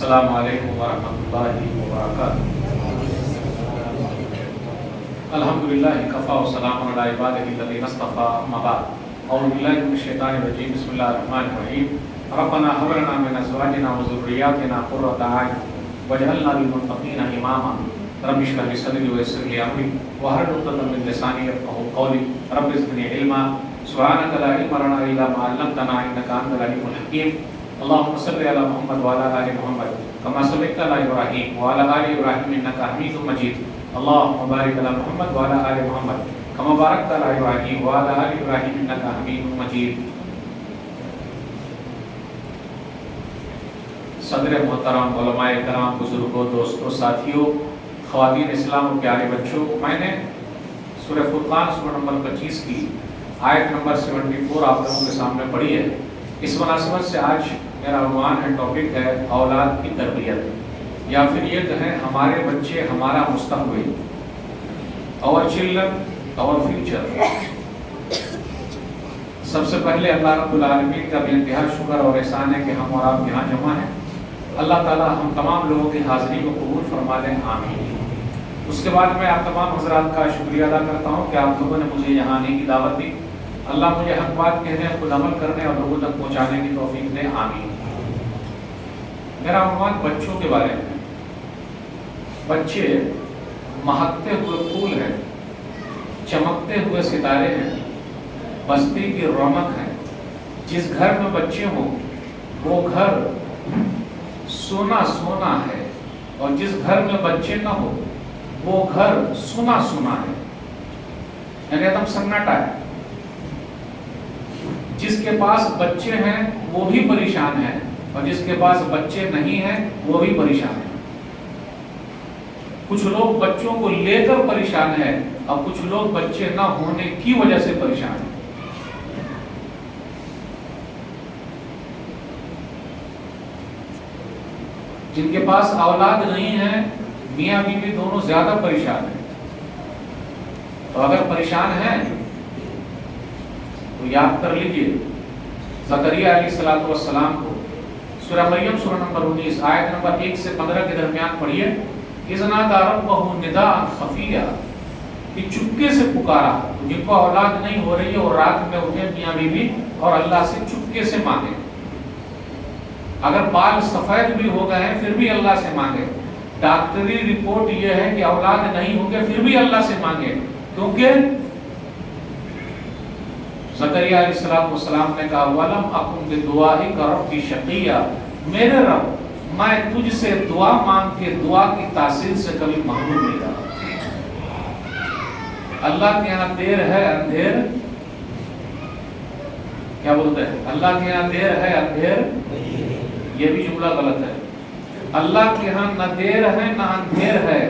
السلام علیکم ورحمۃ اللہ وبرکاتہ۔ الحمدللہ کفا وسلام علی عبادہ الذین اصطفیٰ، اما بعد، اعوذ باللہ من الشیطان الرجیم، بسم اللہ الرحمن الرحیم۔ ربنا هب لنا من ازواجنا وذریاتنا قرۃ اعین واجعلنا للمتقین اماما۔ رب اشرح لي صدری ویسر لي امری واحلل عقدۃ من لسانی یفقهوا قولی۔ رب زدنی علما سبحانک لا علم لنا الا ما علمتنا انک انت العلیم الحکیم۔ اللهم صل على محمد وعلى آل محمد كما صليت على إبراهيم وعلى آل إبراهيم إنك حميد مجيد۔ اللهم بارك على محمد وعلى آل محمد كما باركت على إبراهيم وعلى آل إبراهيم إنك حميد مجيد۔ صدر محترم، علماء کرام، بزرگوں، دوستوں، ساتھیوں، خواتین اسلام و پیارے بچوں، میں نے سورہ فرقان سورہ نمبر 25 کی آیت نمبر 74 آپ لوگوں کے سامنے پڑھی ہے۔ اس مناسبت سے آج میرا عنوان ہے، ٹاپک ہے اولاد کی تربیت، یا پھر یہ کہیں ہمارے بچے ہمارا مستقبل، اور چلڈرن اور فیوچر۔ سب سے پہلے اللہ رب العالمین کا بے انتہا شکر اور احسان ہے کہ ہم اور آپ یہاں جمع ہیں۔ اللہ تعالی ہم تمام لوگوں کی حاضری کو قبول فرما لیں، آمین۔ اس کے بعد میں آپ تمام حضرات کا شکریہ ادا کرتا ہوں کہ آپ لوگوں نے مجھے یہاں آنے کی دعوت دی۔ اللہ مجھے حق بات کہنے، خود عمل کرنے اور لوگوں تک پہنچانے کی توفیق دے، آمین۔ میرا عنوان بچوں کے بارے میں۔ بچے مہکتے ہوئے پھول ہیں، چمکتے ہوئے ستارے ہیں، بستی کی رونق ہے۔ جس گھر میں بچے ہوں وہ گھر سونا سونا ہے، اور جس گھر میں بچے نہ ہو وہ گھر سونا سونا ہے، یعنی ایک دم سناٹا ہے۔ جس کے پاس بچے ہیں وہ بھی پریشان ہے، اور جس کے پاس بچے نہیں ہیں وہ بھی پریشان ہے۔ کچھ لوگ بچوں کو لے کر پریشان ہیں، اور کچھ لوگ بچے نہ ہونے کی وجہ سے پریشان ہیں۔ جن کے پاس اولاد نہیں ہے، میاں بیوی دونوں زیادہ پریشان ہیں۔ تو اگر پریشان ہیں تو یاد کر لیجئے زکریا علیہ السلام کو سورہ مریم سورہ نمبر 19 آیت نمبر 1 سے 15 کے درمیان پڑھیے۔ اذ نادى ربه نداء خفیا، کہ چپکے سے پکارا۔ جن کو اولاد نہیں ہو رہی ہے اور رات میں اٹھے میاں بیوی اور اللہ سے چپکے سے مانگے۔ اگر بال سفید بھی ہو گئے ہیں پھر بھی اللہ سے مانگے۔ ڈاکٹری رپورٹ یہ ہے کہ اولاد نہیں ہوں گے پھر بھی اللہ سے مانگے، کیونکہ زکریا علیہ السلام نے کہا وَلَمْ أَكُنْ بِدُعَائِكَ رَبِّ شَقِيًّا، میرے رب میں تجھ سے دعا مانگ کے دعا کی تاثیر سے کبھی محروم نہیں رہا۔ اللہ کے یہاں دیر ہے اندھیر، کیا بولتے ہیں؟ اللہ کے یہاں دیر ہے اندھیر، یہ بھی جملہ غلط ہے۔ اللہ کے ہاں نہ دیر ہے نہ اندھیر ہے،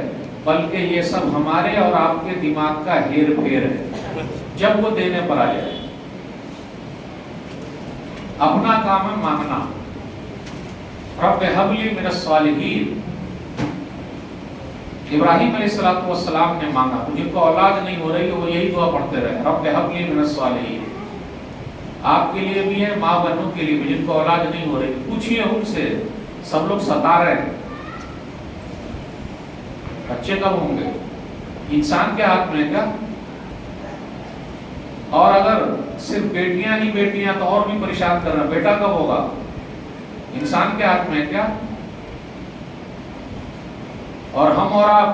بلکہ یہ سب ہمارے اور آپ کے دماغ کا ہیر پھیر ہے، جب وہ دینے پر آ جائے۔ اپنا کام ہے مانگنا۔ رب ہب لی من الصالحین، ابراہیم علیہ السلام نے مانگا۔ جن کو اولاد نہیں ہو رہی وہ یہی دعا پڑھتے رہے، رب ہب لی من الصالحین۔ آپ کے لیے بھی ہے، ماں بہنوں کے لیے بھی جن کو اولاد نہیں ہو رہی، پوچھئے ان سے، سب لوگ ستا رہے ہیں، بچے کب ہوں گے؟ انسان کے ہاتھ میں کیا؟ اور اگر صرف بیٹیاں ہی بیٹیاں تو اور بھی پریشان کرنا، بیٹا کب ہوگا؟ انسان کے ہاتھ میں کیا؟ اور ہم اور آپ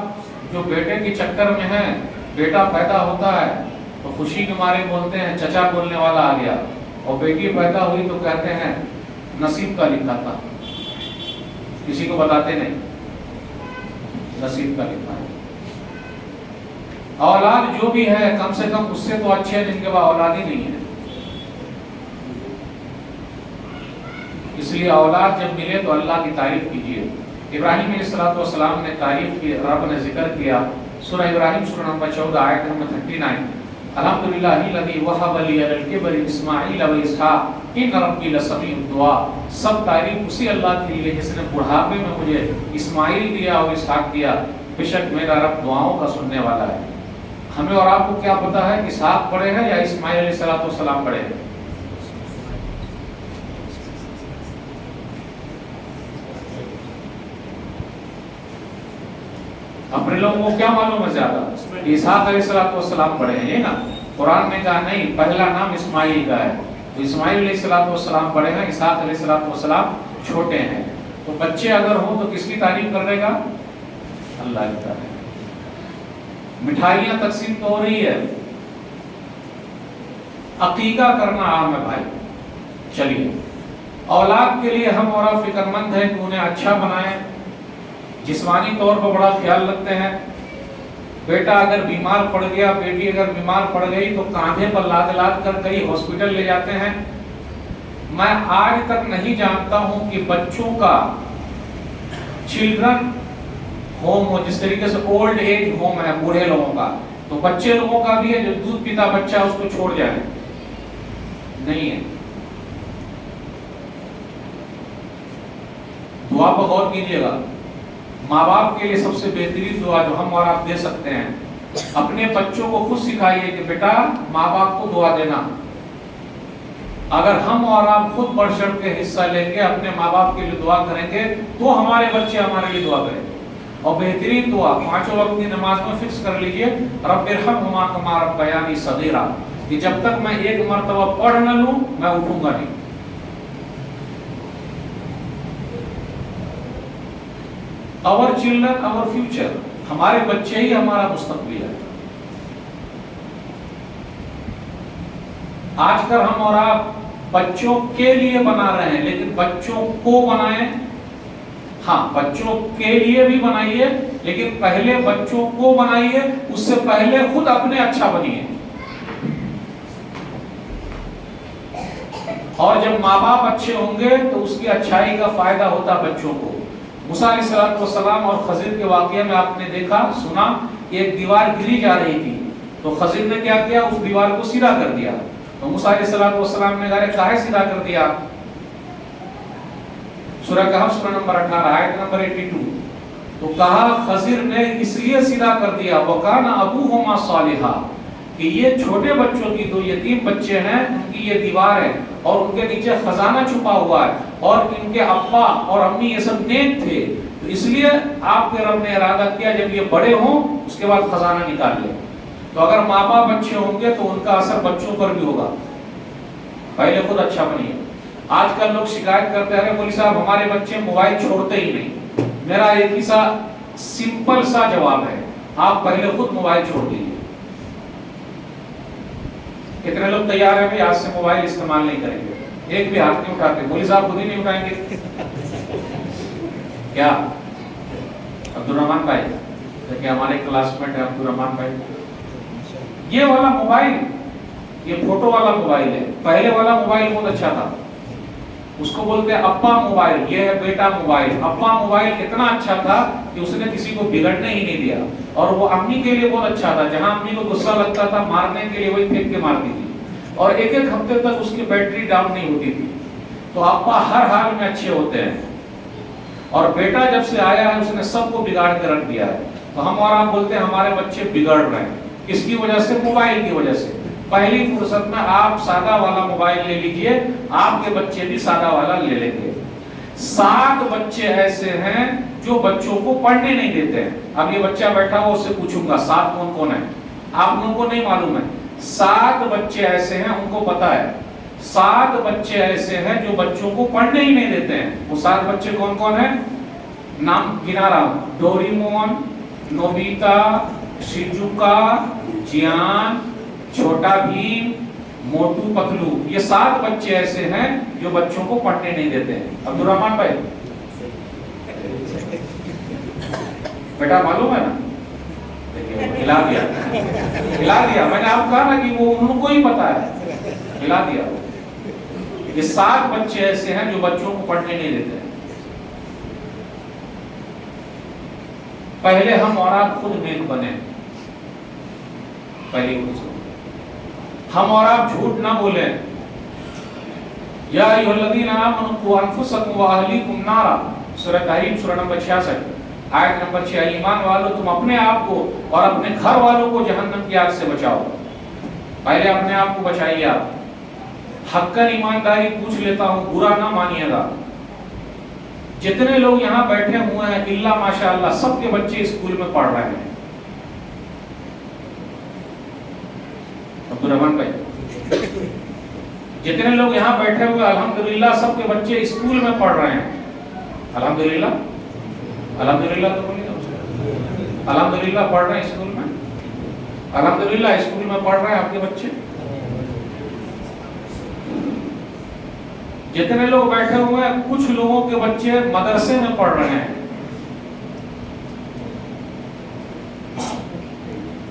جو بیٹے کے چکر میں ہیں، بیٹا پیدا ہوتا ہے تو خوشی کے مارے بولتے ہیں چچا بولنے والا آ گیا، اور بیٹی پیدا ہوئی تو کہتے ہیں نصیب کا لکھا تھا، کسی کو بتاتے نہیں، نصیب کا لکھا ہے۔ اولاد جو بھی ہے کم سے کم اس سے تو اچھے جن کے بعد اولاد ہی نہیں ہے۔ اس لیے اولاد جب ملے تو اللہ کی تعریف کیجیے۔ ابراہیم علیہ السلام نے تعریف کی، رب نے ذکر کیا۔ سورہ ابراہیم سورہ نمبر 14 آیت نمبر 39، الحمدللہ الذی وہب لی علی الکبر اسماعیل و اسحاق ان ربی لسمیع الدعاء۔ سب تعریف اسی اللہ کے لیے جس نے بڑھاپے میں مجھے اسماعیل دیا اور اسحاق دیا، بے شک میرا رب دعاؤں کا سننے والا ہے۔ ہمیں اور آپ کو کیا پتا ہے کہ اسحاق پڑھے ہیں یا اسماعیل علیہ السلام پڑھے ہیں؟ ہمیں لوگوں کو کیا معلوم ہے زیادہ؟ اسحاق علیہ السلام پڑھے ہیں، یہ نا قرآن نے کہا نہیں پہلا نام اسماعیل کا ہے، تو اسماعیل علیہ السلام پڑھے ہیں، اسحاق علیہ السلام چھوٹے ہیں. تو بچے اگر ہوں تو کس کی تعریف کرے گا؟ اللہ کی تعریف. مٹھائیاں تقسیم تو ہو رہی ہے، عقیقہ کرنا عام ہے بھائی. چلیے اولاد کے لیے ہم اور آپ فکر مند ہیں کہ انہیں اچھا بنائیں، جسمانی طور پر بڑا خیال رکھتے ہیں. بیٹا اگر بیمار پڑ گیا، بیٹی اگر بیمار پڑ گئی تو کاندھے پر لاد لاد کر کئی ہاسپٹل لے جاتے ہیں. میں آج تک نہیں جانتا ہوں کہ بچوں کا چلڈرن ہوم ہو، جس طریقے سے اولڈ ایج ہوم ہے بوڑھے لوگوں کا، تو بچے لوگوں کا بھی ہے جو دودھ پیتا بچہ اس کو چھوڑ جائے، نہیں ہے. دعا پر غور کیجیے گا. ماں باپ کے لیے سب سے بہترین دعا جو ہم اور آپ دے سکتے ہیں، اپنے بچوں کو خود سکھائیے کہ بیٹا ماں باپ کو دعا دینا. اگر ہم اور آپ خود بڑھ چڑھ کے حصہ لیں گے، اپنے ماں باپ کے لیے دعا کریں گے، تو ہمارے بچے ہمارے لیے دعا کریں گے. اور بہترین دعا 5 وقت کی نماز میں فکس کر لیجئے، رب ارحمہما کما ربیانی صغیرا، کہ جب تک میں ایک مرتبہ پڑھ نہ لوں میں اٹھوں گا نہیں. our children our future، ہمارے بچے ہی ہمارا مستقبل ہے. آج کل ہم اور آپ بچوں کے لیے بنا رہے ہیں، لیکن بچوں کو بنائیں. ہاں بچوں کے لیے بھی بنائیے، لیکن پہلے بچوں کو بنائیے، اس سے پہلے خود اپنے اچھا بنیے. اور جب ماں باپ اچھے ہوں گے تو اس کی اچھائی کا فائدہ ہوتا بچوں کو. موسیٰ علیہ السلام اور خضر کے واقعے میں آپ نے دیکھا سنا کہ ایک دیوار گری جا رہی تھی، تو خضر نے کیا کیا؟ اس دیوار کو سیدھا کر دیا. تو موسیٰ علیہ السلام نے کہا کاہے سیدھا کر دیا؟ سورہ کہف سورہ نمبر 18 آیت نمبر 82. تو کہا خضر نے اس لیے سیدھا کر دیا وَكَانَ أَبُوهُمَا صَالِحًا، کہ یہ چھوٹے بچوں کی، دو یتیم بچے ہیں، ان کی یہ دیوار ہے اور ان کے نیچے خزانہ چھپا ہوا ہے، اور ان کے ابا اور امی یہ سب نیک تھے، تو اس لیے آپ کے رب نے ارادہ کیا جب یہ بڑے ہوں اس کے بعد خزانہ نکال لیں. تو اگر ماں باپ اچھے ہوں گے تو ان کا اثر بچوں پر بھی ہوگا. پہلے خود اچھا بنیے. آج کل لوگ شکایت کرتے ہیں مولوی صاحب ہمارے بچے موبائل چھوڑتے ہی نہیں. میرا ایک ہی سا سمپل سا جواب ہے، آپ پہلے خود موبائل چھوڑ دیجیے. کتنے لوگ تیار ہیں آج سے موبائل استعمال نہیں کریں گے؟ ایک بھی ہاتھ نہیں اٹھاتے. مولوی صاحب خود ہی نہیں اٹھائیں گے کیا؟ عبدالرحمان بھائی دیکھیں ہمارے کلاس میٹ ہے عبدالرحمان بھائی. یہ والا موبائل یہ فوٹو والا موبائل ہے. پہلے والا موبائل بہت اچھا تھا، اس کو بولتے ہیں ابا موبائل. یہ ہے بیٹا موبائل. ابا موبائل اتنا اچھا تھا کہ اس نے کسی کو بگڑنے ہی نہیں دیا، اور وہ امی کے لیے بہت اچھا تھا. جہاں امی کو غصہ لگتا تھا مارنے کے لیے وہی پھینک کے مارتی تھی، اور ایک ہفتے تک اس کی بیٹری ڈاؤن نہیں ہوتی تھی. تو ابا ہر حال میں اچھے ہوتے ہیں، اور بیٹا جب سے آیا ہے اس نے سب کو بگاڑ کے رکھ دیا ہے. تو ہم اور آپ بولتے ہیں ہمارے بچے بگڑ رہے ہیں. کس کی وجہ سے؟ موبائل کی وجہ سے. پہلی فرصت میں آپ سادہ والا موبائل لے لیجئے، آپ کے بچے بھی سادہ والا لے لیں گے. 7 بچے ایسے ہیں جو بچوں کو پڑھنے نہیں دیتے ہیں. اب یہ بچہ بیٹھا ہوا اس سے پوچھوں گا 7 کون کون ہیں؟ آپ لوگوں کو نہیں معلوم ہے. 7 بچے ایسے ہیں، ان کو پتا ہے 7 بچے ایسے ہیں جو بچوں کو پڑھنے ہی نہیں دیتے ہیں. وہ 7 بچے کون کون ہیں؟ نام گنا رہا ہوں: ڈوریمون، نوبیتا، شیزوکا، جیان، چھوٹا بھیم، موٹو پتلو. یہ 7 بچے ایسے ہیں جو بچوں کو پڑھنے نہیں دیتے ہیں. عبدالرحمان بھائی بیٹا معلوم ہے نا؟ ہلا دیا. میں نے آپ کہا نا کہ وہ ان کو ہی پتا ہے، ہلا دیا. یہ 7 بچے ایسے ہیں جو بچوں کو پڑھنے نہیں دیتے ہیں. پہلے ہم اور آپ خود نیک بنے. پہلی فرصت ہم اور آپ جھوٹ نہ بولیں. یا ایھا الذین آمنوا قوا انفسکم واہلیکم نارا، سورہ تحریم سورہ نمبر 66 آیت نمبر 6. ایمان والو تم اپنے آپ کو اور اپنے گھر والوں کو جہنم کی آگ سے بچاؤ. پہلے اپنے آپ کو بچائیے. آپ حقاً ایمانداری پوچھ لیتا ہوں، برا نہ مانیے گا. جتنے لوگ یہاں بیٹھے ہوئے ہیں الا ماشاء اللہ سب کے بچے اسکول میں پڑھ رہے ہیں. عبد الرحمان بھائی، جتنے لوگ یہاں بیٹھے ہوئے الحمدللہ سب کے بچے اسکول میں پڑھ رہے ہیں، الحمدللہ، الحمدللہ تو بولیے، الحمدللہ پڑھ رہے ہیں اسکول میں، الحمدللہ اسکول میں پڑھ رہے ہیں آپ کے بچے. جتنے لوگ بیٹھے ہوئے ہیں کچھ لوگوں کے بچے مدرسے میں پڑھ رہے ہیں.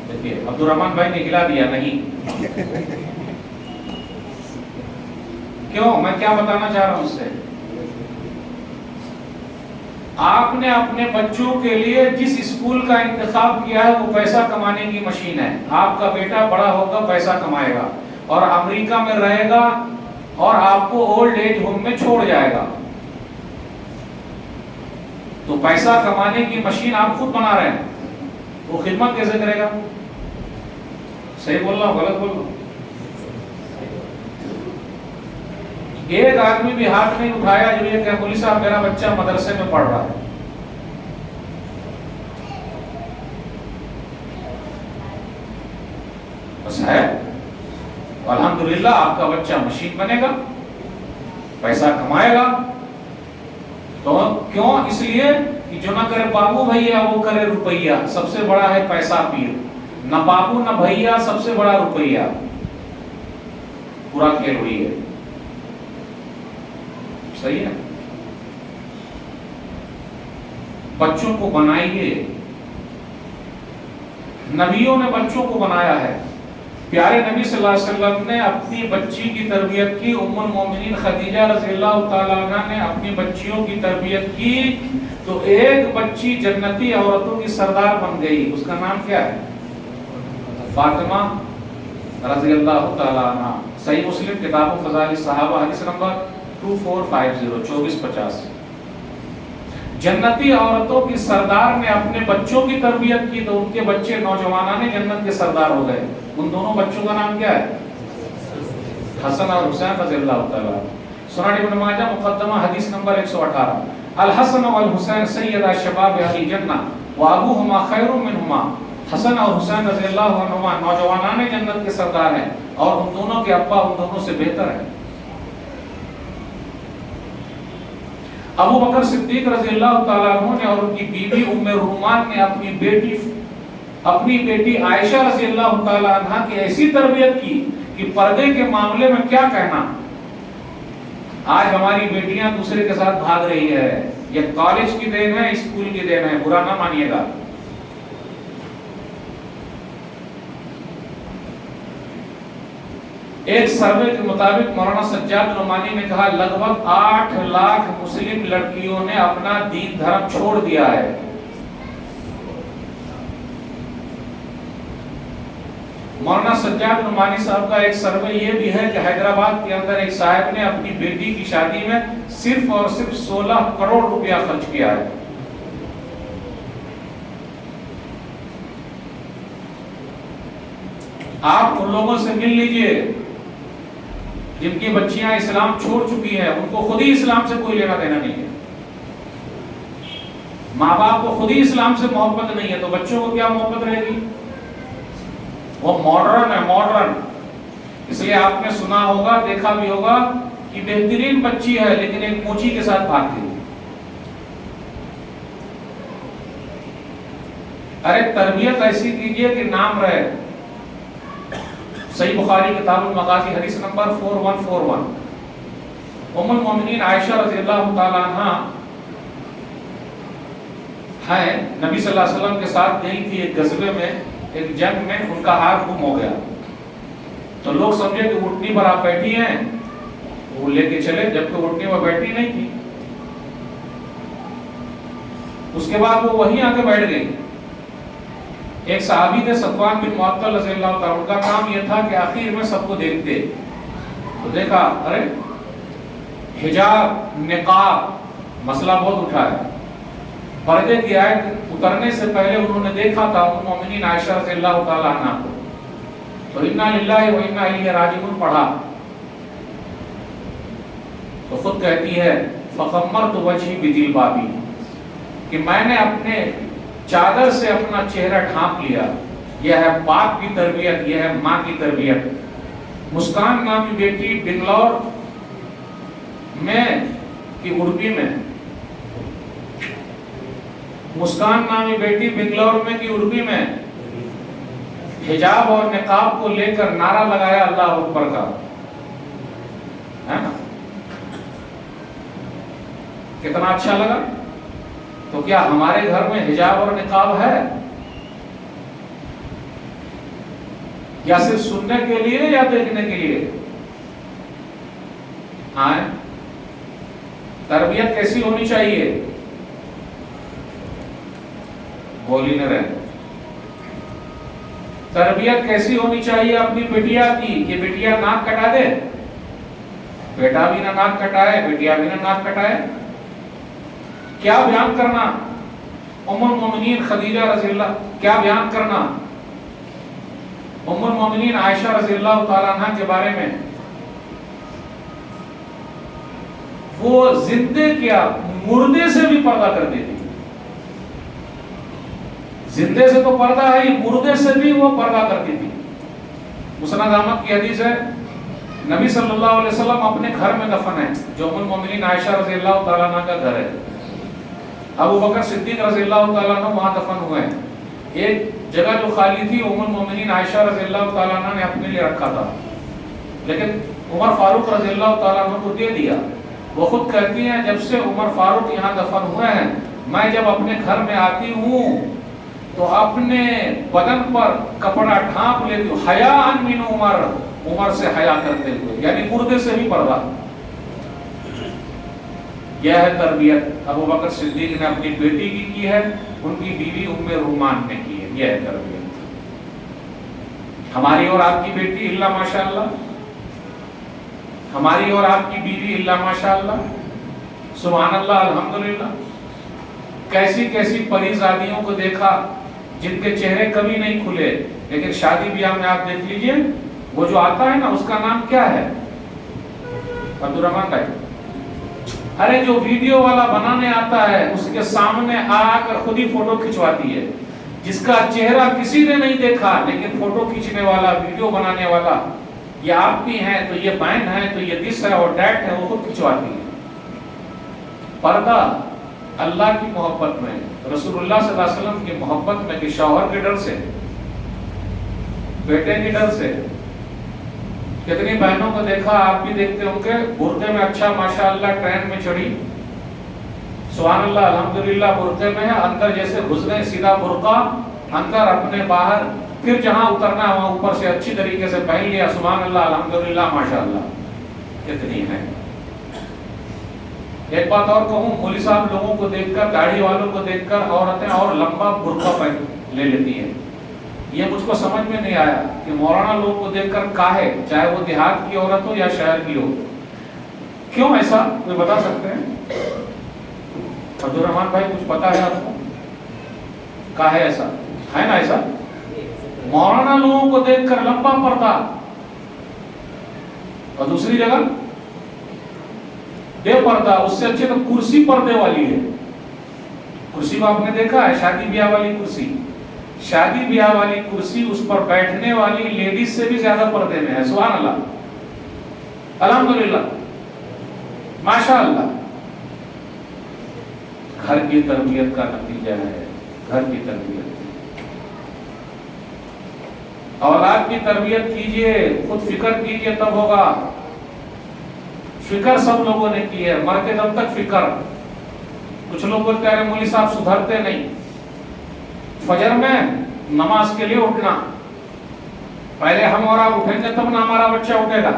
دیکھیے عبد الرحمان بھائی نے ہلا دیا نہیں. کیوں؟ میں کیا بتانا چاہ رہا ہوں اس سے؟ آپ نے اپنے بچوں کے لیے جس اسکول کا انتخاب کیا ہے وہ پیسہ کمانے کی مشین ہے. آپ کا بیٹا بڑا ہوگا پیسہ کمائے گا اور امریکہ میں رہے گا اور آپ کو اولڈ ایج ہوم میں چھوڑ جائے گا. تو پیسہ کمانے کی مشین آپ خود بنا رہے ہیں، وہ خدمت کیسے کرے گا؟ صحیح بول رہا ہوں غلط بول رہا ہوں؟ ایک آدمی بھی ہاتھ نہیں اٹھایا جو یہ کہ مولوی صاحب میرا بچہ مدرسے میں پڑھ رہا ہے. بس ہے الحمدللہ آپ کا بچہ مشین بنے گا، پیسہ کمائے گا. تو کیوں؟ اس لیے کہ جو نہ کرے بابو بھیا وہ کرے روپیہ. سب سے بڑا ہے پیسہ پیر، نہ بابو نہ بھیا، سب سے بڑا روپیہ. پورا کھیل ہوئی ہے. صحیح ہے؟ بچوں کو بنائیے. نبیوں نے بچوں کو بنایا ہے. پیارے نبی صلی اللہ علیہ وسلم نے اپنی بچی کی تربیت کی. ام المومنین خدیجہ رضی اللہ تعالیٰ عنہ نے اپنی بچیوں کی تربیت کی تو ایک بچی جنتی عورتوں کی سردار بن گئی. اس کا نام کیا ہے؟ فاطمہ رضی اللہ تعالیٰ عنہ. صحیح مسلم کتاب فضائل الصحابہ حدیث نمبر 2450 2450. جنتی عورتوں کی سردار نے اپنے بچوں کی تربیت کی تو ان کے بچے نوجوانان جنت کے سردار ہو گئے. ان دونوں بچوں کا نام کیا ہے؟ حسن اور حسین رضی اللہ تعالیٰ. سنن ابن ماجہ مقدمہ حدیث نمبر 118. الحسن والحسین سیدا شباب اہل جنہ وابوہما خیر منہما. حسن اور حسین رضی اللہ عنہما نوجوانان جنت کے سردار ہیں اور ان دونوں کے ابا ان دونوں سے بہتر ہیں. ابو بکر صدیق رضی اللہ تعالیٰ عنہ نے اور ان کی بیوی ام رومان نے اپنی بیٹی عائشہ رضی اللہ تعالیٰ عنہ کی ایسی تربیت کی کہ پردے کے معاملے میں کیا کہنا. آج ہماری بیٹیاں دوسرے کے ساتھ بھاگ رہی ہے. یہ کالج کی دین ہے، اسکول کی دین ہے، برا نہ مانیے گا. ایک سروے کے مطابق مولانا سجاد نعمانی نے کہا لگ بھگ 8 لاکھ مسلم لڑکیوں نے اپنا دین دھرم چھوڑ دیا ہے. مولانا سجاد نعمانی صاحب کا ایک سروے یہ بھی ہے کہ حیدرآباد کے اندر ایک صاحب نے اپنی بیٹی کی شادی میں صرف اور صرف 16 کروڑ روپیہ خرچ کیا ہے. آپ ان لوگوں سے مل لیجئے جن کی بچیاں اسلام چھوڑ چکی ہیں. ان کو خود ہی اسلام سے کوئی لینا دینا نہیں ہے. ماں باپ کو خود ہی اسلام سے محبت نہیں ہے تو بچوں کو کیا محبت رہے گی؟ وہ ماڈرن ہے، ماڈرن. اس لیے آپ نے سنا ہوگا، دیکھا بھی ہوگا کہ بہترین بچی ہے لیکن ایک موچی کے ساتھ بھاگتی ہے. ارے تربیت ایسی کیجئے کہ نام رہے. صحیح بخاری کتاب المغازی حدیث نمبر 4141. ام المومنین عائشہ رضی اللہ تعالیٰ عنہ ہیں، نبی صلی اللہ علیہ وسلم کے ساتھ گئی تھی ایک غزوے میں، ایک جنگ میں. ان کا ہاتھ گم ہو گیا تو لوگ سمجھے کہ اٹھنی پر آپ بیٹھی ہیں، وہ لے کے چلے جبکہ اٹھنی پر بیٹھی نہیں تھی. اس کے بعد وہ وہیں آ کے بیٹھ گئی. ایک صحابی تھے صفوان بن معطل رضی اللہ تعالیٰ، ان کا کام یہ تھا کہ آخر میں سب کو دیکھتے تو دیکھا ارے حجاب نقاب مسئلہ بہت اٹھا ہے. پردے کی آیت اترنے سے پہلے انہوں نے دیکھا تھا ام المومنین عائشہ رضی اللہ تعالیٰ عنہ کو تو انا للہ و انا الیہ راجعون پڑھا تو خود کہتی ہے فخمرت وجہی بجلبابی کہ میں نے اپنے چادر سے اپنا چہرہ ڈھانپ لیا. یہ ہے باپ کی تربیت، یہ ہے ماں کی تربیت۔ مسکان نامی بیٹی بنگلور میں کی اردو میں، مسکان نامی بیٹی بنگلور میں کی اردو میں حجاب اور نقاب کو لے کر نعرہ لگایا اللہ اکبر کا، ہے نا؟ کتنا اچھا لگا۔ تو کیا ہمارے گھر میں حجاب اور نقاب ہے؟ یا صرف سننے کے لیے یا دیکھنے کے لیے؟ ہاں، تربیت کیسی ہونی چاہیے؟ بول ہی نہ رہے۔ تربیت کیسی ہونی چاہیے اپنی بیٹیا کی کہ بیٹیا ناک کٹا دے؟ بیٹا بھی نہ ناک کٹائے، بیٹیا بھی نہ ناک کٹائے۔ کیا بیان کرنا ام المومنین خدیجہ رضی اللہ، کیا بیان کرنا ام المومنین عائشہ رضی اللہ تعالیٰ عنہ کے بارے میں؟ وہ زندے کیا مردے سے بھی پردہ کرتی تھی۔ زندے سے تو پردہ ہے، مردے سے بھی وہ پردہ کرتی تھی۔ مسند احمد کی حدیث ہے، نبی صلی اللہ علیہ وسلم اپنے گھر میں دفن ہے، جو ام المومنین عائشہ رضی اللہ تعالیٰ عنہ کا گھر ہے۔ ابو بکر صدیق رضی اللہ تعالیٰ عنہ وہاں دفن ہوئے ہیں۔ ایک جگہ جو خالی تھی ام المومنین عائشہ رضی اللہ تعالیٰ عنہ نے اپنے لیے رکھا تھا، لیکن عمر فاروق رضی اللہ تعالیٰ عنہ کو دے دیا۔ وہ خود کہتی ہیں جب سے عمر فاروق یہاں دفن ہوئے ہیں، میں جب اپنے گھر میں آتی ہوں تو اپنے بدن پر کپڑا ڈھانپ لیتی ہوں، حیاء من عمر، عمر سے حیا کرتے ہوئے، یعنی مردے سے بھی پردہ۔ یہ ہے تربیت ابو بکر صدیق نے اپنی بیٹی کی ہے، ان کی بیوی ام رومان نے کی ہے۔ یہ ہے تربیت۔ ہماری اور آپ کی بیٹی اللہ ماشاءاللہ، ہماری اور آپ کی بیوی اللہ ماشاءاللہ، سبحان اللہ الحمدللہ۔ کیسی کیسی پریزادیوں کو دیکھا جن کے چہرے کبھی نہیں کھلے، لیکن شادی بیاہ میں آپ دیکھ لیجئے وہ جو آتا ہے نا، اس کا نام کیا ہے؟ عبد الرحمان بھائی، ارے جو ویڈیو والا بنانے آتا ہے اس کے سامنے آ کر خود ہی فوٹو کھنچواتی ہے، جس کا چہرہ کسی نے نہیں دیکھا، لیکن فوٹو کھینچنے والا، ویڈیو بنانے والا، یہ آپ بھی ہیں تو یہ بہن ہے تو یہ دس ہے اور ڈیٹ ہے، وہ خود کھنچواتی ہے۔ پردہ اللہ کی محبت میں، رسول اللہ صلی اللہ علیہ وسلم کی محبت میں، کہ شوہر کے ڈر سے، بیٹے کے ڈر سے۔ کتنی بہنوں کو دیکھا، آپ بھی دیکھتے ہوں گے، برقعے میں اچھا ماشاءاللہ ٹرین میں چڑھی، سبحان اللہ الحمدللہ، برقعے میں ہے، اندر جیسے گھس گئے، سیدھا برقع اندر، اپنے باہر، پھر جہاں اترنا ہے وہاں اوپر سے اچھی طریقے سے پہن لیا، سبحان اللہ الحمدللہ ماشاءاللہ۔ کتنی ہے۔ ایک بات اور کہوں، مولوی صاحب لوگوں کو دیکھ کر، داڑھی والوں کو دیکھ کر عورتیں اور لمبا برقع پہن لے لیتی ہیں۔ یہ مجھ کو سمجھ میں نہیں آیا کہ مولانا لوگوں کو دیکھ کر کاہے، چاہے وہ دیہات کی عورت ہو یا شہر کی ہو، کیوں ایسا؟ کوئی بتا سکتے ہیں؟ عبد الرحمان بھائی کچھ پتا ہے آپ کو؟ کاہے ایسا ہے نا؟ ایسا مولانا لوگوں کو دیکھ کر لمبا پردہ، اور دوسری جگہ بے پردہ، اس سے اچھے تو کرسی پردے والی ہے۔ کرسی کو آپ نے دیکھا ہے؟ شادی بیاہ والی کرسی، شادی بیاہ والی کرسی، اس پر بیٹھنے والی لیڈیز سے بھی زیادہ پردے میں ہے، سبحان اللہ الحمدللہ ماشاءاللہ۔ گھر کی تربیت کا نتیجہ ہے، گھر کی تربیت۔ اولاد کی تربیت کیجئے، خود فکر کیجئے تب ہوگا۔ فکر سب لوگوں نے کی ہے، مرتے دم تک فکر۔ کچھ لوگ بولتے ہیں مولوی صاحب سدھرتے نہیں۔ فجر میں نماز کے لیے اٹھنا، پہلے ہم اور آپ اٹھیں گے تب نہ ہمارا بچہ اٹھے گا۔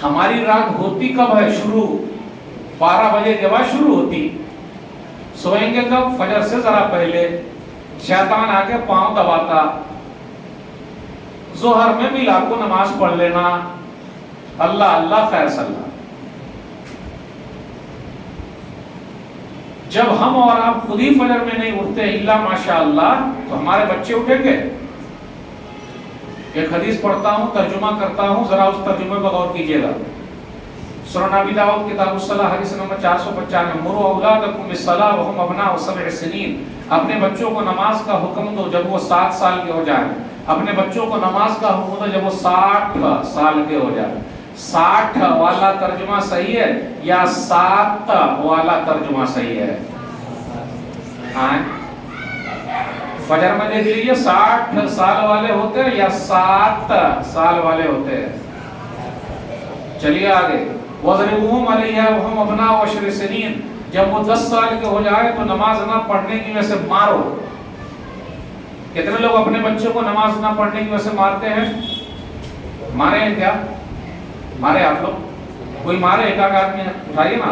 ہماری رات ہوتی کب ہے شروع؟ 12 بجے کے بعد شروع ہوتی۔ سوئیں گے کب؟ فجر سے ذرا پہلے۔ شیطان آ کے پاؤں دباتا۔ ظہر میں بھی لاکھوں نماز پڑھ لینا، اللہ اللہ خیر صلی۔ جب ہم اور آپ خود ہی فجر میں نہیں اٹھتے الا ماشاءاللہ، تو ہمارے بچے اٹھیں گے؟ ایک حدیث پڑھتا ہوں، ترجمہ کرتا ہوں، ذرا اس ترجمے پر غور کیجیے گا۔ سنن ابی داؤد کتاب الصلاۃ حدیث نمبر 495، مروا اولادکم بالصلاۃ وهم ابناء 7 سنین، اپنے بچوں کو نماز کا حکم دو جب وہ 7 سال کے ہو جائیں، اپنے بچوں کو نماز کا حکم دو جب وہ 60 سال کے ہو جائیں۔ 60 والا ترجمہ صحیح ہے یا 7 والا ترجمہ صحیح ہے؟ فجر میں دیکھ لیجیے 60 سال والے ہوتے ہیں یا 7 سال والے ہوتے ہیں؟ چلیے آگے، وَضْرِبُوهُمْ عَلَيْهَا وَهُمْ أَبْنَاءُ 10 سنین، جب وہ 10 سال کے ہو جائے تو نماز نہ پڑھنے کی وجہ سے مارو۔ کتنے لوگ اپنے بچوں کو نماز نہ پڑھنے کی وجہ سے مارتے ہیں؟ مارے ہیں کیا؟ مارے آپ لوگ؟ کوئی مارے؟ ایک آدھ آدمی اٹھائیے نا۔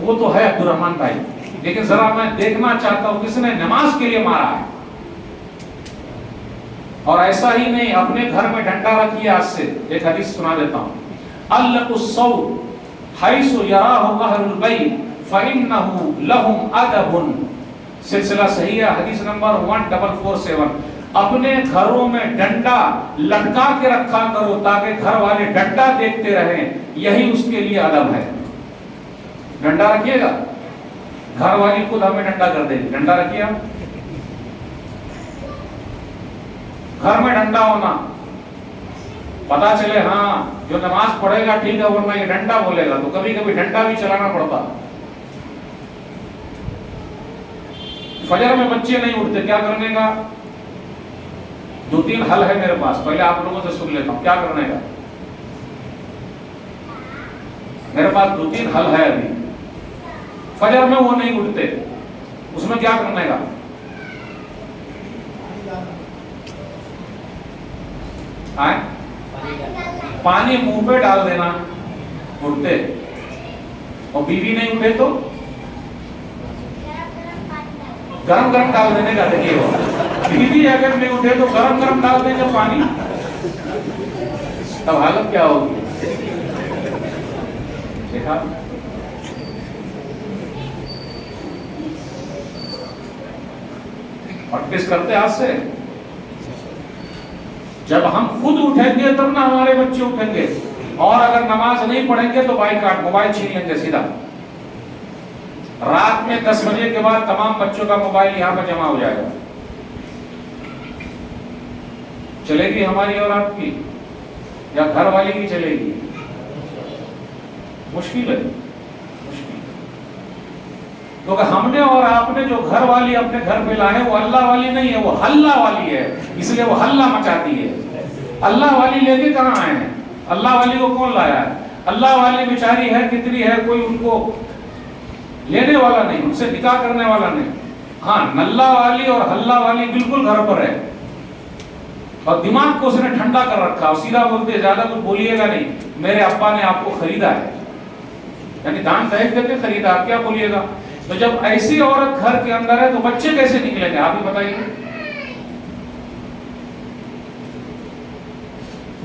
وہ تو ہے عبد الرحمن بھائی، لیکن ذرا میں دیکھنا چاہتا ہوں کس نے نماز کے لیے مارا ہے۔ اور ایسا ہی نہیں، اپنے گھر میں ڈنڈا رکھیے۔ آج سے ایک حدیث سنا دیتا ہوں، علق الصوت حیث یراہ اہل البیت فإنہ لہم ادب، سلسلہ صحیح ہے، حدیث نمبر 1447۔ اپنے گھروں میں ڈنڈا لٹکا کے رکھا کرو تاکہ گھر والے ڈنڈا دیکھتے رہیں، یہی اس کے لیے ادب ہے۔ ڈنڈا رکھیے گا، گھر والی خود ہمیں ڈنڈا کر دے گی۔ ڈنڈا رکھیے آپ، گھر میں ڈنڈا ہونا، پتا چلے ہاں جو نماز پڑھے گا ٹھیک ہے، ورنہ یہ ڈنڈا بولے گا تو کبھی کبھی ڈنڈا بھی چلانا پڑتا۔ فجر میں بچے نہیں اٹھتے، کیا کرنے کا؟ 2-3 حل ہے میرے پاس، پہلے آپ لوگوں سے سن لیتا ہوں کیا کرنے کا۔ میرے پاس 2-3 حل ہے ابھی۔ فجر میں وہ نہیں اٹھتے، اس میں کیا کرنے کا؟ پانی منہ پہ ڈال دینا، اٹھتے۔ اور بیوی نہیں اٹھے تو گرم گرم ڈال دینے کا۔ دیکھیے بیوی اگر نہیں اٹھے تو گرم گرم ڈال دیں گے پانی، تب حالت کیا ہوگی؟ دیکھا؟ پریکٹس کرتے ہاتھ سے۔ جب ہم خود اٹھیں گے تب نہ ہمارے بچے اٹھیں گے، اور اگر نماز نہیں پڑھیں گے تو بائیکاٹ، موبائل چھین لیں گے سیدھا۔ رات میں 10 بجے کے بعد تمام بچوں کا موبائل یہاں پر جمع ہو جائے گا۔ چلے گی ہماری اور آپ کی یا گھر والی کی چلے گی؟ مشکل ہے، مشکل، کیونکہ ہم نے اور آپ نے جو گھر والی اپنے گھر پہ لائے وہ اللہ والی نہیں ہے، وہ ہلہ والی ہے، اس لیے وہ ہلہ مچاتی ہے۔ اللہ والی لے کے کہاں آئے ہیں؟ اللہ والی کو کون لایا ہے؟ اللہ والی بیچاری ہے کتنی ہے، کوئی ان کو لینے والا نہیں، ان سے نکاح کرنے والا نہیں۔ ہاں نلہ والی اور ہلہ والی بالکل گھر پر ہے، اور دماغ کو اس نے ٹھنڈا کر رکھا، اور سیدھا بولتے زیادہ کچھ بولیے گا نہیں، میرے ابا نے آپ کو خریدا ہے، یعنی دان دہیج دے کے خریدا، آپ کیا بولیے گا؟ تو جب ایسی عورت گھر کے اندر ہے تو بچے کیسے نکلیں گے؟ آپ ہی بتائیے۔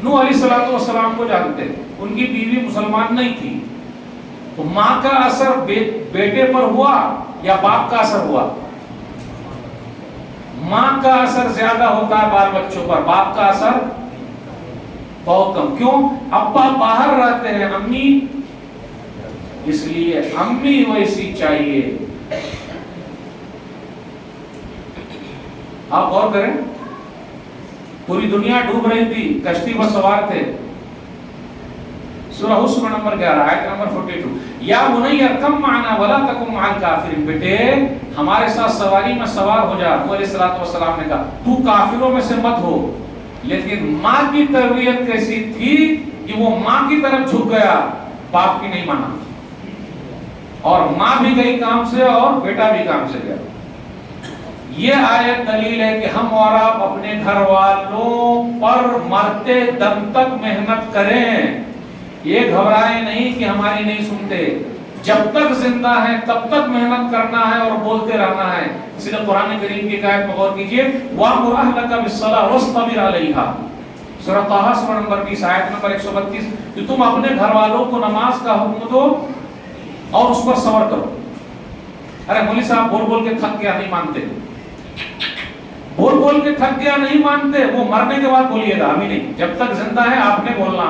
نوح علیہ السلام کو جانتے، ان کی بیوی مسلمان نہیں تھی، تو ماں کا اثر بیٹے پر ہوا یا باپ کا اثر ہوا؟ ماں کا اثر زیادہ ہوتا ہے بال بچوں پر، باپ کا اثر بہت کم۔ کیوں؟ ابا باہر رہتے ہیں، امی، اس لیے امی ویسی چاہیے۔ آپ غور کریں، پوری دنیا ڈوب رہی تھی، کشتی پر سوار تھے، سورہ حشر نمبر 11 آیت نمبر 42، یا بنی ارکم معنا ولا تکن مع الکافرین، بیٹے ہمارے ساتھ سواری میں سوار ہو جا۔ نوح علیہ السلام نے کہا تو کافروں میں سے مت ہو، لیکن ماں کی تربیت کیسی تھی کہ وہ ماں کی طرف جھک گیا، باپ کی نہیں مانا، اور ماں بھی گئی کام سے اور بیٹا بھی کام سے گیا۔ یہ آیت دلیل ہے کہ ہم اور آپ اپنے گھر والوں پر مرتے دم تک محنت کریں، یہ گھبرائیں نہیں کہ ہماری نہیں سنتے، جب تک زندہ ہیں تب تک محنت کرنا ہے اور بولتے رہنا ہے۔ اسی لیے قرآن کریم کی آیت میں غور کیجئے، وَأْمُرْ أَهْلَكَ بِالصَّلَاةِ وَاصْطَبِرْ عَلَيْهَا، سورہ طٰہٰ سورہ نمبر 20 آیت نمبر 132، کہ تم اپنے گھر والوں کو نماز کا حکم دو اور اس پر صبر کرو۔ ارے مولوی صاحب بول بول کے تھک گیا نہیں مانتے، بول بول کے تھک گیا نہیں مانتے، وہ مرنے کے بعد بولیے گا، ابھی نہیں، جب تک زندہ ہے آپ نے بولنا۔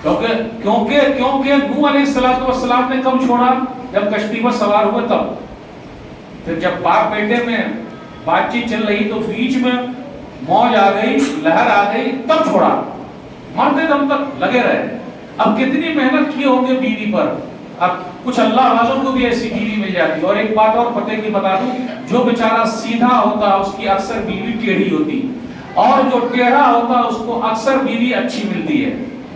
کیونکہ نوح علیہ السلام نے کب چھوڑا؟ جب کشتی پر سوار ہوئے تب. پھر جب باپ بیٹے میں بات چیت چل رہی تو بیچ میں موج آ گئی, لہر آ گئی, تب چھوڑا, مرتے دم تک لگے رہے. اب کتنی محنت کیے ہوں گے بیوی پر. اب کچھ اللہ والوں کو بھی ایسی بیوی مل جاتی. اور ایک بات اور پتہ کی بتا دوں, جو بیچارہ سیدھا ہوتا اس کی اکثر بیوی ٹیڑھی ہوتی, اور جو ٹیڑھا ہوتا اس کو اکثر بیوی اچھی ملتی ہے.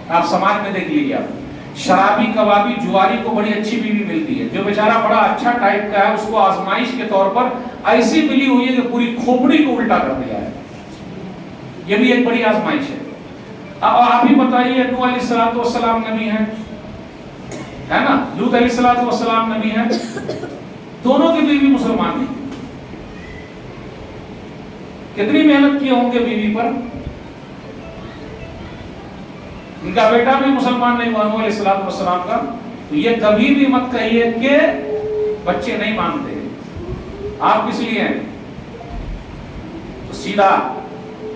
آپ سماج میں دیکھ لیجیے, آپ شرابی کبابی جواری کو بڑی اچھی بیوی ملتی ہے. جو بیچارہ بڑا اچھا ٹائپ کا ہے اس کو آزمائش کے طور پر ایسی ملی ہوئی ہے کہ پوری کھوپڑی کو الٹا کر دیا ہے. یہ بھی ایک بڑی آزمائش ہے. اب آپ ہی بتائیے, نوح علیہ السلام نبی ہیں, ہے نا, لوط علیہ السلام نبی ہیں, دونوں کی بیوی مسلمان نہیں. کتنی محنت کیے ہوں گے بیوی پر. ان کا بیٹا بھی مسلمان نہیں ہوا, نوح علیہ السلام کا. تو یہ کبھی بھی مت کہیے کہ بچے نہیں مانتے. آپ کس لیے ہیں؟ تو سیدھا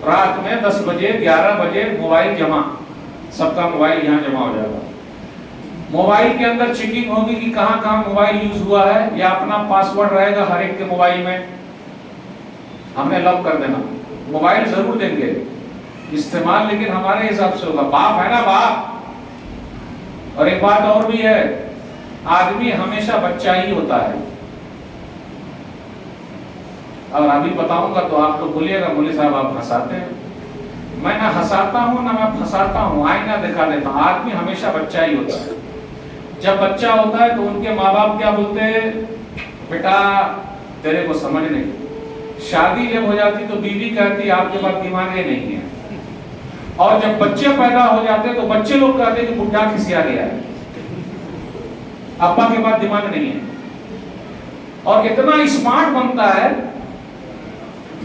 رات میں 10 بجے 11 بجے موبائل جمع, سب کا موبائل یہاں جمع ہو جائے گا. موبائل کے اندر چیکنگ ہوگی کہ کہاں کہاں موبائل یوز ہوا ہے, یا اپنا پاسورڈ رہے گا ہر ایک کے موبائل میں, ہم نے لاک کر دینا. موبائل ضرور دیں گے استعمال, لیکن ہمارے حساب سے ہوگا. باپ ہے نا باپ. اور ایک بات اور بھی ہے, آدمی ہمیشہ بچہ ہی ہوتا ہے. اور ابھی بتاؤں گا تو آپ تو بولیے گا مولوی صاحب آپ ہنساتے ہیں. میں نہ ہنساتا ہوں نہ میں پھنساتا ہوں, آئینہ دکھا دیتا ہوں. آدمی ہمیشہ بچہ ہی ہوتا ہے. جب بچہ ہوتا ہے تو ان کے ماں باپ کیا بولتے ہیں, بیٹا تیرے کو سمجھ نہیں. شادی جب ہو جاتی تو بیوی کہتی آپ کے پاس دماغ ہی نہیں ہے. اور جب بچے پیدا ہو جاتے تو بچے لوگ کہتے کہ بڈھا کھسیا گیا ہے, ابا کے پاس دماغ نہیں ہے. اور اتنا اسمارٹ بنتا ہے,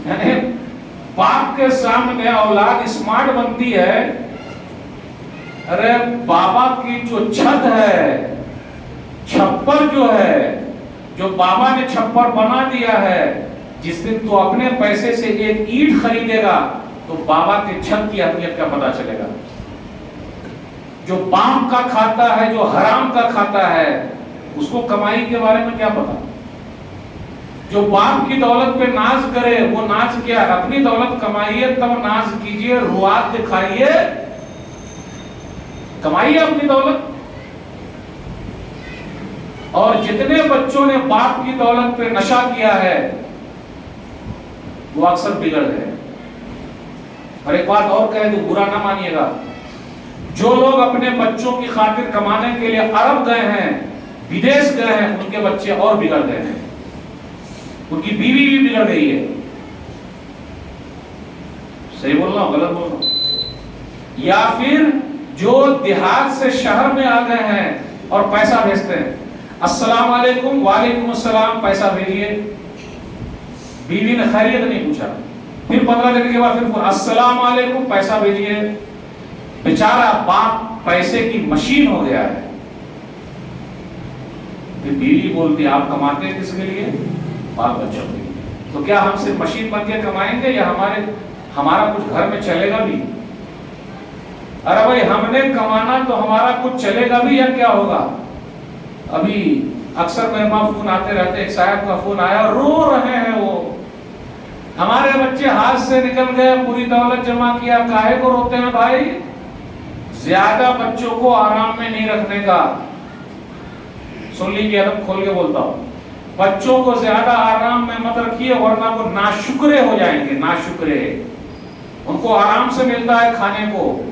یعنی باپ کے سامنے اولاد اسمارٹ بنتی ہے. ارے بابا کی جو چھت ہے, چھپر جو ہے, جو بابا نے چھپر بنا دیا ہے, جس دن تو اپنے پیسے سے ایک اینٹ خریدے گا تو بابا کے چھت کی اہمیت کا پتہ چلے گا. جو بام کا کھاتا ہے, جو حرام کا کھاتا ہے, اس کو کمائی کے بارے میں کیا پتا. جو باپ کی دولت پہ ناز کرے, وہ ناز کیا, اپنی دولت کمائیے تب ناز کیجئے, روات دکھائیے, کمائیے اپنی دولت. اور جتنے بچوں نے باپ کی دولت پہ نشہ کیا ہے وہ اکثر بگڑ گئے. اور ایک بات اور کہہ دوں, برا نہ مانیے گا, جو لوگ اپنے بچوں کی خاطر کمانے کے لیے عرب گئے ہیں, بدیش گئے ہیں, ان کے بچے اور بگڑ گئے ہیں, ان کی بیوی بھی بگڑ گئی ہے. صحیح بول رہا ہوں غلط بول رہا ہوں؟ یا پھر جو دیہات سے شہر میں آ گئے ہیں اور پیسہ بھیجتے ہیں, السلام علیکم, وعلیکم السلام, پیسہ بھیجیے. بیوی نے خیریت نہیں پوچھا, پھر 15 دن کے بعد پھر السلام علیکم, پیسہ بھیجیے. بیچارہ باپ پیسے کی مشین ہو گیا ہے. پھر بیوی بولتی آپ کماتے ہیں کس کے لیے؟ بال بچوں کے لیے. تو کیا ہم صرف مشین بن کے کمائیں گے یا ہمارا کچھ گھر میں چلے گا بھی؟ ارے بھائی ہم نے کمانا تو ہمارا کچھ چلے گا بھی یا کیا ہوگا؟ ابھی اکثر میرے پاس فون آتے رہتے, ایک صاحب کا فون آیا, رو رہے ہیں وہ, ہمارے بچے ہاتھ سے نکل گئے, پوری دولت جمع کیا. کاہے کو روتے ہیں بھائی؟ زیادہ بچوں کو آرام میں نہیں رکھنے کا. سن لیجیے, ادب کھول کے بولتا ہوں, بچوں کو زیادہ آرام میں مت رکھیے ورنہ وہ ناشکرے ہو جائیں گے. ناشکرے, ان کو آرام سے ملتا ہے کھانے کو,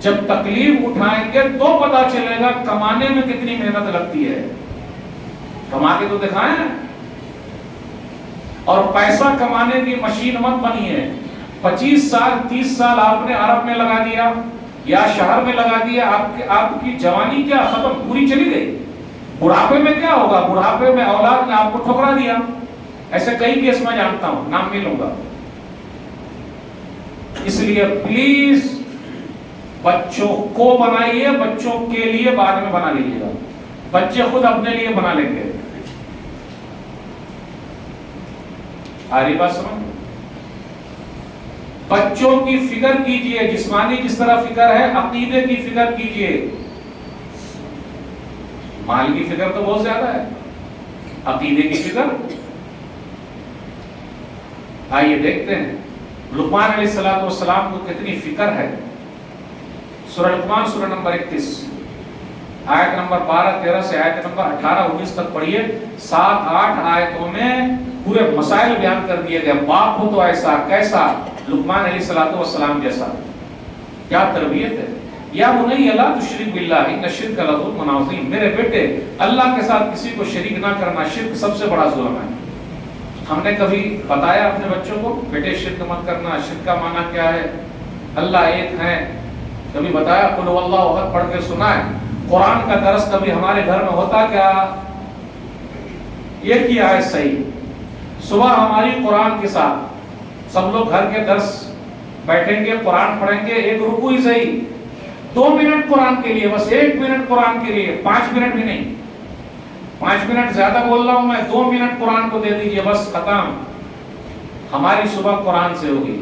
جب تکلیف اٹھائیں گے تو پتا چلے گا کمانے میں کتنی محنت لگتی ہے. کما کے تو دکھائیں. اور پیسہ کمانے کی مشین مت بنیے. 25 سال 30 سال آپ نے عرب میں لگا دیا یا شہر میں لگا دیا, آپ کی جوانی کیا ختم, پوری چلی گئی. بڑھاپے میں کیا ہوگا؟ بڑھاپے میں اولاد نے آپ کو ٹھکرا دیا. ایسے کئی کیس میں جانتا ہوں, نام نہیں لوں گا. اس لیے پلیز بچوں کو بنائیے, بچوں کے لیے بعد میں بنا لیجیے گا. بچے خود اپنے لیے بنا لیں گے. آ رہی بات سمجھ؟ بچوں کی فکر کیجئے, جسمانی جس طرح فکر ہے عقیدے کی فکر کیجئے. مال کی فکر تو بہت زیادہ ہے. عقیدے کی فکر. آئیے دیکھتے ہیں لقمان علیہ السلام کو کتنی فکر ہے. سورہ لقمان سورہ نمبر 31 آیت نمبر 12-13 سے آیت نمبر 18-19 تک پڑھیے. 7-8 آیتوں میں پورے مسائل بیان کر دیے گئے. باپ ہو تو ایسا کیسا، لقمان علیہ السلام جیسا. کیا تربیت ہے. یا بنی لا تشرک باللہ ان الشرک لظلم عظیم. میرے بیٹے اللہ کے ساتھ کسی کو شریک نہ کرنا، شرک سب سے بڑا ظلم ہے. ہم نے کبھی بتایا اپنے بچوں کو بیٹے شرک مت کرنا، شرک کا معنی کیا ہے، اللہ ایک ہے؟ کبھی بتایا؟ قل هو اللہ احد پڑھ کے سنا ہے؟ قرآن کا درس کبھی ہمارے گھر میں ہوتا کیا؟ ایک ہی آیت صحیح. صبح ہماری قرآن کے ساتھ سب لوگ گھر کے درس بیٹھیں گے، قرآن پڑھیں گے، ایک رکوع ہی صحیح 2 منٹ قرآن کے لیے، بس 1 منٹ قرآن کے لیے، 5 منٹ بھی نہیں. 5 منٹ زیادہ بول رہا ہوں میں، 2 منٹ قرآن کو دے دیجئے، بس ختم. ہماری صبح قرآن سے ہوگی.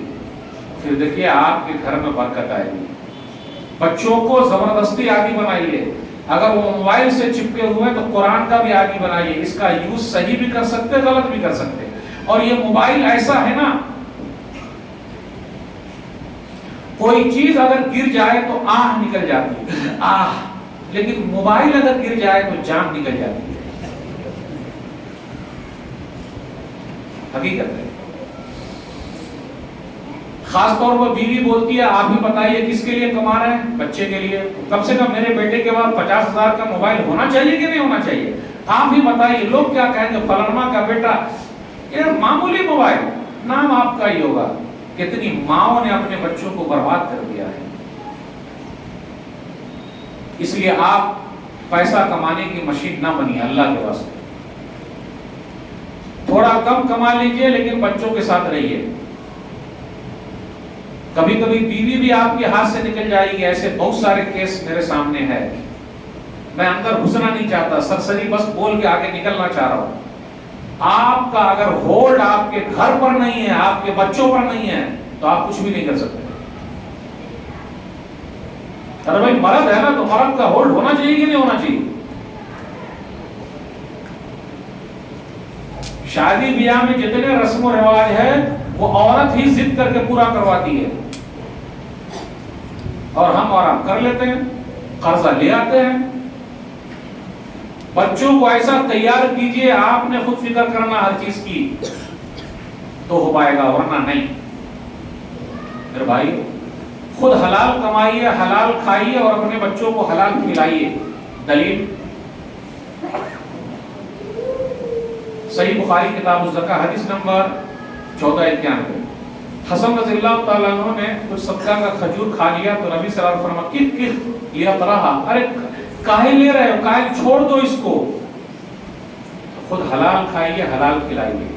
پھر دیکھیے آپ کے گھر میں برکت آئے گی. بچوں کو زبردستی عادی بنائیے. اگر وہ موبائل سے چپکے ہوئے تو قرآن کا بھی عادی بنائیے. اس کا یوز صحیح بھی کر سکتے، غلط بھی کر سکتے. اور یہ موبائل ایسا ہے نا، کوئی چیز اگر گر جائے تو آہ نکل جاتی ہے، آہ. لیکن موبائل اگر گر جائے تو جان نکل جاتی ہے. حقیقت ہے. خاص طور پر بیوی بولتی ہے آپ ہی بتائیے کس کے لیے کما رہے ہیں؟ بچے کے لیے. کم سے کم میرے بیٹے کے بعد 50,000 کا موبائل ہونا چاہیے کہ نہیں ہونا چاہیے؟ آپ ہی بتائیے. لوگ کیا کہیں گے، فلانا کا بیٹا، یہ معمولی موبائل، نام آپ کا ہی ہوگا. کتنی ماؤں نے اپنے بچوں کو برباد کر دیا ہے. اس لیے آپ پیسہ کمانے کی مشین نہ بنیے اللہ کے واسطے. تھوڑا کم کما لیجئے لیکن بچوں کے ساتھ رہیے. کبھی کبھی بیوی بھی آپ کے ہاتھ سے نکل جائے گی. ایسے بہت سارے کیس میرے سامنے ہے. میں اندر گھسنا نہیں چاہتا، سرسری بس بول کے آگے نکلنا چاہ رہا ہوں. آپ کا اگر ہولڈ آپ کے گھر پر نہیں ہے، آپ کے بچوں پر نہیں ہے، تو آپ کچھ بھی نہیں کر سکتے. ارے بھائی مرد ہے نا، تو مرد کا ہولڈ ہونا چاہیے کہ نہیں ہونا چاہیے؟ شادی بیاہ میں جتنے رسم و رواج ہے وہ عورت ہی ضد کر کے پورا کرواتی ہے، اور ہم آرام کر لیتے ہیں، قرضہ لے آتے ہیں. بچوں کو ایسا تیار کیجئے، آپ نے خود فکر کرنا ہر چیز کی تو ہو پائے گا، ورنہ نہیں. میرے بھائی خود حلال کمائیے، حلال کھائیے اور اپنے بچوں کو حلال کھلائیے. دلیل صحیح بخاری کتاب الزکاة حدیث نمبر 1491. حسن رضی اللہ تعالیٰ عنہ نے کچھ صدقہ کا کھجور کھا لیا تو نبی صلی اللہ علیہ وسلم کت کت لیا طرحا، ارے کاہے لے رہے ہو، کاہے چھوڑ دو اس کو. خود حلال کھائیے، حلال کھلائیے.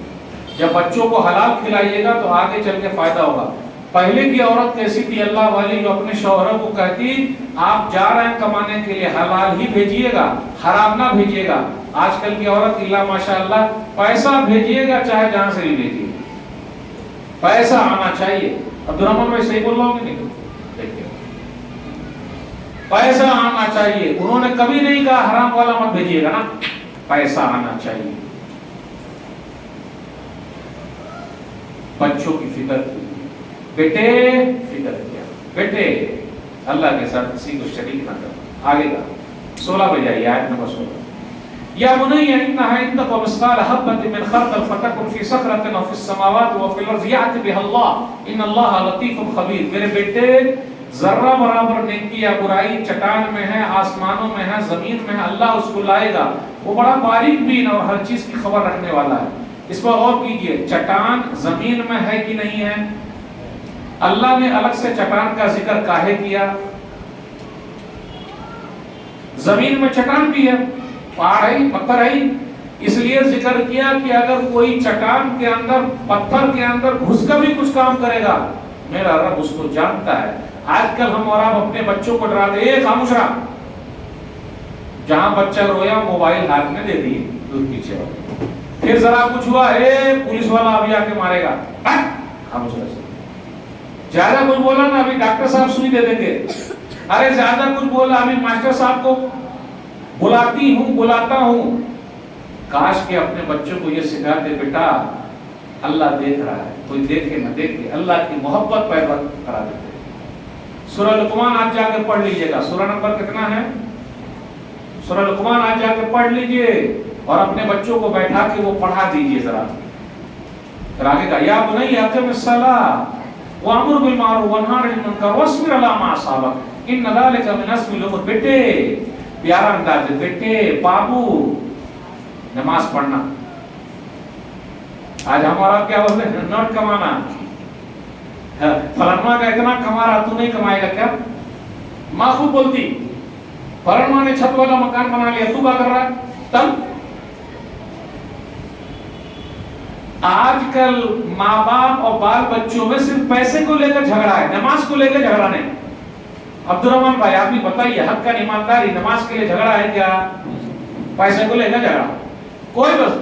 جب بچوں کو حلال کھلائیے گا تو آگے چل کے فائدہ ہوگا. پہلے کی عورت کیسی تھی اللہ والی، جو اپنے شوہروں کو کہتی آپ جا رہے ہیں کمانے کے لیے، حلال ہی بھیجیے گا، حرام نہ بھیجیے گا. آج کل کی عورت اللہ ماشاءاللہ پیسہ بھیجیے گا چاہے جہاں سے بھی بھیجیے، پیسہ آنا چاہیے. عبد الرحمن بھائی صحیح بول رہا ہوں کہ نہیں؟ دیکھیے پیسہ آنا چاہیے. انہوں نے کبھی نہیں کہا حرام والا مت بھیجیے گا نا، پیسہ آنا چاہیے. بچوں کی فکر کی، بیٹے فکر کیا، بیٹے اللہ کے ساتھ کسی کو شریک نہ کرنا. آگے کا 16 پہ جائیے، آیت نمبر 16. یا بنی انها ان تک مثقال حبۃ من خردل فتکن فی صخرۃ او فی السماوات و فی الارض یأتی بها اللہ ان اللہ لطیف خبیر. میرے بیٹے ذرہ برابر نیکی یا برائی چٹان میں ہے، آسمانوں میں ہے، زمین میں ہے، اللہ اس کو لائے گا. وہ بڑا باریک بین اور ہر چیز کی خبر رکھنے والا ہے. اس پر غور کیجئے، چٹان زمین میں ہے کہ نہیں ہے؟ اللہ نے الگ سے چٹان کا ذکر کاہے کیا؟ زمین میں چٹان بھی ہے، پہاڑ ہے، پتھر ہے، اس لیے ذکر کیا کہ اگر کوئی چٹان کے اندر، پتھر کے اندر گھس کر بھی کچھ کام کرے گا، میرا رب اس کو جانتا ہے. آج کل ہم اور آپ اپنے بچوں کو ڈراتے ہیں، خاموش رہا. جہاں بچہ رویا موبائل ہاتھ میں دے دی، دودھ پیچھے. پھر ذرا کچھ ہوا، پولیس والا ابھی آ کے مارے گا، خاموش رہا. زیادہ کچھ بولا نا ابھی ڈاکٹر صاحب سوئی دے دیں گے. ارے زیادہ کچھ بولا ابھی ماسٹر صاحب کو بلاتا ہوں. کاش کہ اپنے بچوں کو یہ سکھاتے بیٹا اللہ دیکھ رہا ہے، کوئی دیکھے نہ دیکھے، اللہ کی محبت پیدا کرا دیتے۔ سورہ لقمان آج جا کے پڑھ لیجئے گا، سورہ نمبر کتنا ہے؟ سورہ لقمان آج جا کے پڑھ لیجئے اور اپنے بچوں کو بیٹھا کے وہ پڑھا دیجئے ذرا۔ پھر آگے کہا یا بنی اقم الصلاۃ وامر بالمعروف وانہی عن المنکر واصبر علی ما اصابک ان ذلک من عزم الامور۔ بیٹے پیارا انداز ہے، بیٹے بابو نماز پڑھنا۔ آج ہمارا کیا بولتے ہیں؟ نوٹ کمانا، فلانما کا اتنا کما رہا تو نہیں کمائے گا کیا؟ ماں خود بولتی فلانما نے چھت والا مکان بنا لیا تو کیا کر رہا ہے؟ تب آج کل ماں باپ اور بال بچوں میں صرف پیسے کو لے کر جھگڑا ہے، نماز کو لے کر جھگڑا نہیں۔ عبد الرحمن بھائی آپ بھی بتائیے، حق کا ایمانداری، نماز کے لیے جھگڑا ہے کیا؟ پیسے کو لے کر جھگڑا؟ کوئی بس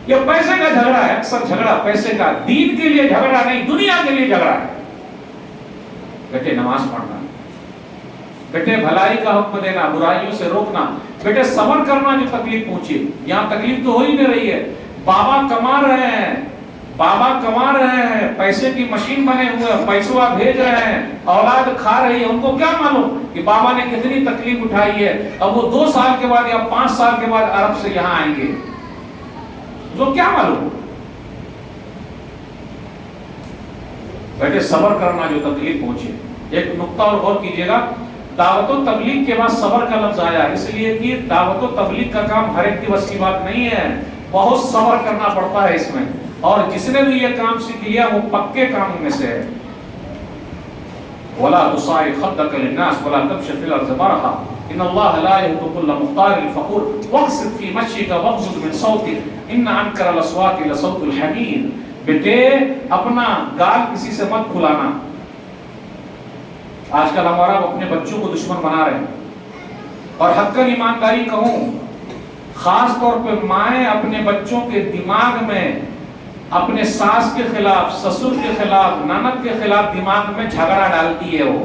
یہ پیسے کا جھگڑا ہے، اکثر جھگڑا پیسے کا، دین کے لیے جھگڑا نہیں، دنیا کے لیے جھگڑا ہے۔ بیٹے نماز پڑھنا، بیٹے بھلائی کا حکم دینا، برائیوں سے روکنا، بیٹے صبر کرنا جو تکلیف پہنچی۔ یہاں تکلیف تو ہو ہی نہیں رہی ہے، بابا کما رہے ہیں، بابا کما رہے ہیں، پیسے کی مشین بنے ہوئے ہیں، پیسوا بھیج رہے ہیں، اولاد کھا رہی ہے، ان کو کیا معلوم کہ بابا نے کتنی تکلیف اٹھائی ہے۔ اب وہ 2 سال کے بعد یا 5 سال کے بعد عرب سے یہاں آئیں گے، وہ کیا معلوم؟ بیٹے صبر کرنا جو تکلیف پہنچے۔ ایک نقطہ اور غور کیجئے گا، دعوت و تبلیغ کے بعد صبر کا لفظ آیا، اس لیے کہ دعوت و تبلیغ کا کام ہر ایک کی بس کی بات نہیں ہے، بہت صبر کرنا پڑتا ہے اس میں، اور جس نے بھی یہ کام سیکھ لیا وہ پکے کاموں میں سے ہے۔ وَلَا تُصَعِّرْ خَدَّكَ لِلنَّاسِ وَلَا تَمْشِ فِي الْأَرْضِ مَرَحًا إِنَّ اللَّهَ لَا يُحِبُّ كُلَّ مُخْتَالٍ فَخُورٍ وَاقْصِدْ فِي مَشْيِكَ وَاغْضُضْ مِنْ صَوْتِكَ إِنَّ أَنكَرَ الْأَصْوَاتِ لَصَوْتُ الْحَمِيرِ۔ بیٹے اپنا گال کسی سے مت کھلانا۔ آج کل ہمارا اپنے بچوں کو دشمن بنا رہے ہیں، اور حقاً ایمانداری کہوں خاص طور پہ مائیں اپنے بچوں کے دماغ میں اپنے ساس کے خلاف، سسر کے خلاف، نند کے خلاف دماغ میں جھگڑا ڈالتی ہے۔ وہ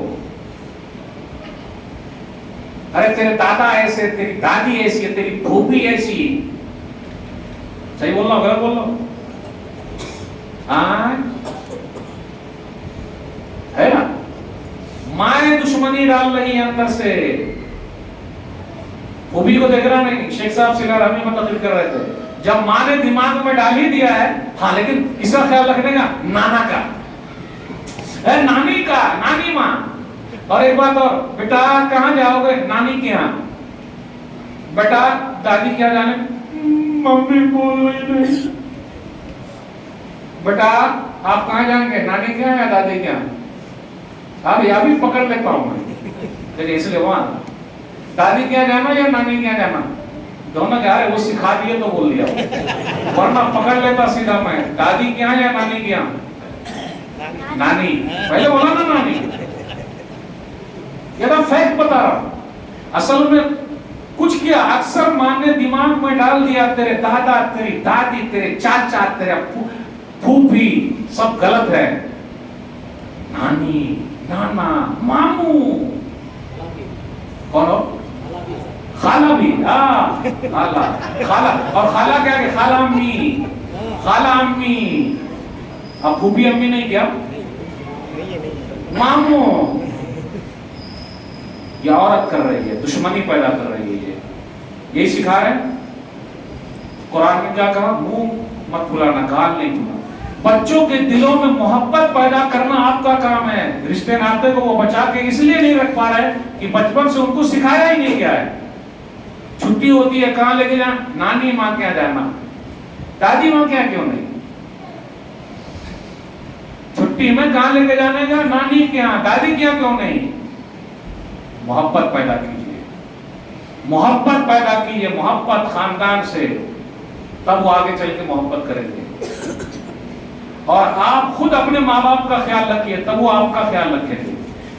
ارے تیرے دادا ایسے، تیری دادی ایسی ہے، تیری پھوپھی ایسی۔ صحیح بول رہا ہوں غلط بول رہا ہوں؟ ہاں ہے نا، مائیں دشمنی ڈال رہی ہیں اندر سے۔ پھوپھی کو دیکھ رہا نہیں، شیخ صاحب سے ہمیں منتقل کر رہے تھے، جب ماں نے دماغ میں ڈال ہی دیا ہے، ہاں لیکن اس کا خیال رکھنے کا نانا کا، نانی کا، نانی ماں۔ اور ایک بات اور، بیٹا کہاں جاؤ گے؟ نانی کے یہاں۔ بیٹا دادی کیا جانے؟ ممی بول رہی نہیں۔ بیٹا آپ کہاں جائیں گے؟ نانی کے یہاں یا دادی کے یہاں؟ اب یہ بھی پکڑ لیتا ہوں میں، اس لیے وہاں دادی کیا جانا یا نانی کیا جانا؟ دونوں کہہ رہے، وہ سکھا دیے تو بول دیا، ورنہ پکڑ لیتا سیدھا میں، دادی کیا یا نانی کیا؟ نانی، پہلے بولا نا نانی۔ یہ تو فیکٹ بتا رہا ہوں، اصل میں کچھ کیا اکثر ماں نے دماغ میں ڈال دیا تیرے دادا، تیری دادی، تیرے چاچا، تیرے پھوپھی سب غلط ہے۔ نانی، نانا، ماموں، کون ہو؟ خالہ بھی، خالہ، خالہ، اور خالہ کیا کہ خالہ امی، خالہ امی، اب پھوپھی امی نہیں کیا؟ ماموں۔ یہ عورت کر رہی ہے، دشمنی پیدا کر رہی ہے، یہی سکھا رہے ہیں۔ قرآن میں کیا کہا؟ منہ مت کھلانا، گال نہیں کھلانا۔ بچوں کے دلوں میں محبت پیدا کرنا آپ کا کام ہے۔ رشتے ناتے کو وہ بچا کے اس لیے نہیں رکھ پا رہے کہ بچپن سے ان کو سکھایا ہی نہیں گیا ہے۔ چھٹی ہوتی ہے کہاں لے کے جانا؟ نانی ماں کیا جانا، دادی ماں کیا کیوں نہیں؟ چھٹی میں کہاں لے کے جانے گا؟ نانی کیا، دادی کیا کیوں نہیں؟ محبت پیدا کیجیے، محبت پیدا کیجیے، محبت خاندان سے، تب وہ آگے چل کے محبت کریں گے۔ اور آپ خود اپنے ماں باپ کا خیال رکھیے، تب وہ آپ کا خیال رکھیں گے۔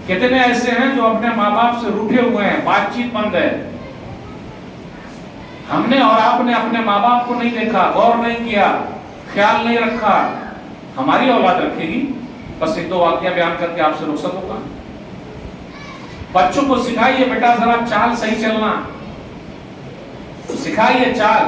کتنے ایسے ہیں جو اپنے ماں باپ سے روٹھے ہوئے ہیں، بات چیت بند ہے۔ ہم نے اور آپ نے اپنے ماں باپ کو نہیں دیکھا، غور نہیں کیا، خیال نہیں رکھا، ہماری اولاد رکھے گی۔ بس ایک دو واقعہ بیان کر کے آپ سے رخصت ہوگا۔ بچوں کو سکھائیے بیٹا ذرا چال صحیح چلنا، سکھائیے چال،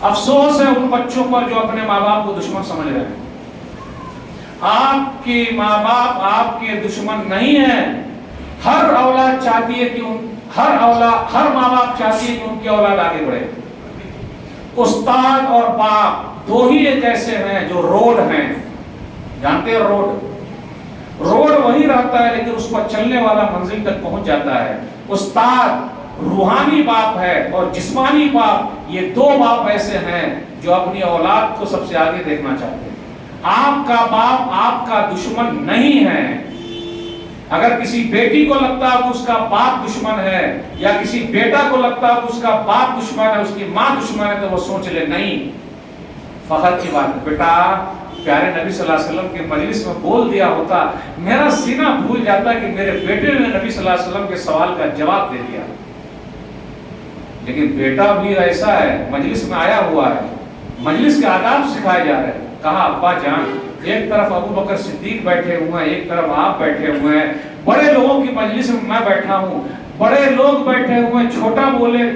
افسوس ہے ان بچوں پر جو اپنے ماں باپ کو دشمن سمجھ رہے ہیں. آپ کے ماں باپ آپ کے دشمن نہیں ہیں. ہر اولاد چاہتی ہے کہ ہر ماں باپ چاہتی ہے کہ ان کی اولاد آگے بڑھے. استاد اور باپ دو ہی ایک ایسے ہیں جو روڈ ہیں. جانتے ہیں روڈ وہی رہتا ہے لیکن اس پر چلنے والا منزل تک پہنچ جاتا ہے. استاد روحانی باپ ہے اور جسمانی باپ، یہ دو باپ ایسے ہیں جو اپنی اولاد کو سب سے آگے دیکھنا چاہتے ہیں. آپ کا باپ آپ کا دشمن نہیں ہے. اگر کسی بیٹی کو لگتا ہے کہ اس کا باپ دشمن ہے، یا کسی بیٹا کو لگتا ہے کہ اس کا باپ دشمن ہے، اس کی ماں دشمن ہے، تو وہ سوچ لے نہیں. فخر کی بات ہے بیٹا، پیارے نبی صلی اللہ علیہ وسلم کے مجلس میں بول دیا ہوتا، میرا سینہ بھول جاتا کہ میرے بیٹے نے نبی صلی اللہ علیہ وسلم کے سوال کا جواب دے دیا. لیکن بیٹا بھی ایسا ہے، مجلس میں آیا ہوا ہے، مجلس کے آداب سکھائے جا رہے ہیں. کہا ابا جان، ایک طرف ابو بکر صدیق بیٹھے ہوئے ہیں، ایک طرف آپ بیٹھے ہوئے ہیں، بڑے لوگوں کی مجلس میں بیٹھا ہوں، بڑے لوگ بیٹھے ہوئے ہیں، چھوٹا بولے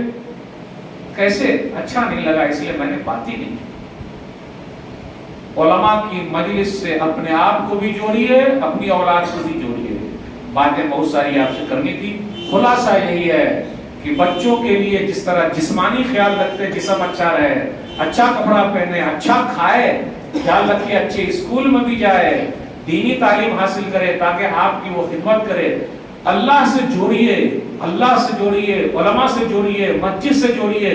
کیسے اچھا نہیں لگا، اس لیے میں نے بات ہی نہیں کی. علماء کی مجلس سے اپنے آپ کو بھی جوڑیے، اپنی اولاد کو بھی جوڑیے. باتیں بہت ساری آپ سے کرنی تھی. خلاصہ یہی ہے کہ بچوں کے لیے جس طرح جسمانی خیال رکھتے، جسم اچھا رہے، اچھا کپڑا پہنے، اچھا کھائے، خیال رکھیے اچھے اسکول میں بھی جائے، دینی تعلیم حاصل کرے تاکہ آپ کی وہ خدمت کرے. اللہ سے جوڑیے، اللہ سے جوڑیے، علماء سے جوڑیے، مسجد سے جوڑیے.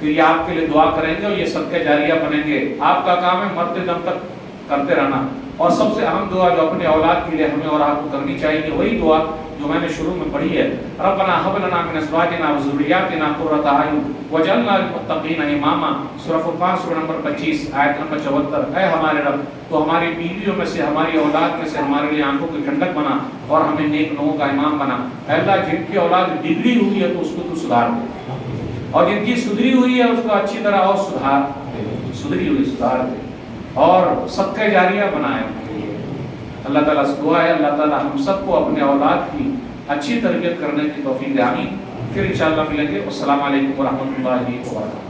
پھر یہ آپ کے لیے دعا کریں گے اور یہ صدقہ جاریہ بنیں گے. آپ کا کام ہے مرتے دم تک کرتے رہنا. اور سب سے اہم دعا جو اپنے اولاد کے لیے ہمیں اور آپ کو کرنی چاہیے، وہی دعا جو میں نے شروع میں پڑھی ہے. ربنا هب لنا من ازواجنا وذرياتنا قرة اعين واجعلنا للمتقين اماما. سورہ فرقان سورہ نمبر 25 آیت نمبر 74. اے ہمارے رب، تو ہماری بیویوں میں سے، ہماری اولاد میں سے ہمارے لیے آنکھوں کی ٹھنڈک بنا اور ہمیں نیک لوگوں کا امام بنا. اے اللہ، جن کی اولاد بگڑی ہوئی ہے تو اس کو تو سدھار دے، اور جن کی سدھری ہوئی ہے اس کو اچھی طرح اور سدھار دے اور صدقہ جاریہ بنائے. اللہ تعالیٰ سے دعا ہے اللہ تعالیٰ ہم سب کو اپنے اولاد کی اچھی تربیت کرنے کی توفیق دے. آمین. پھر انشاءاللہ ملیں گے. السلام علیکم ورحمۃ اللہ وبرکاتہ.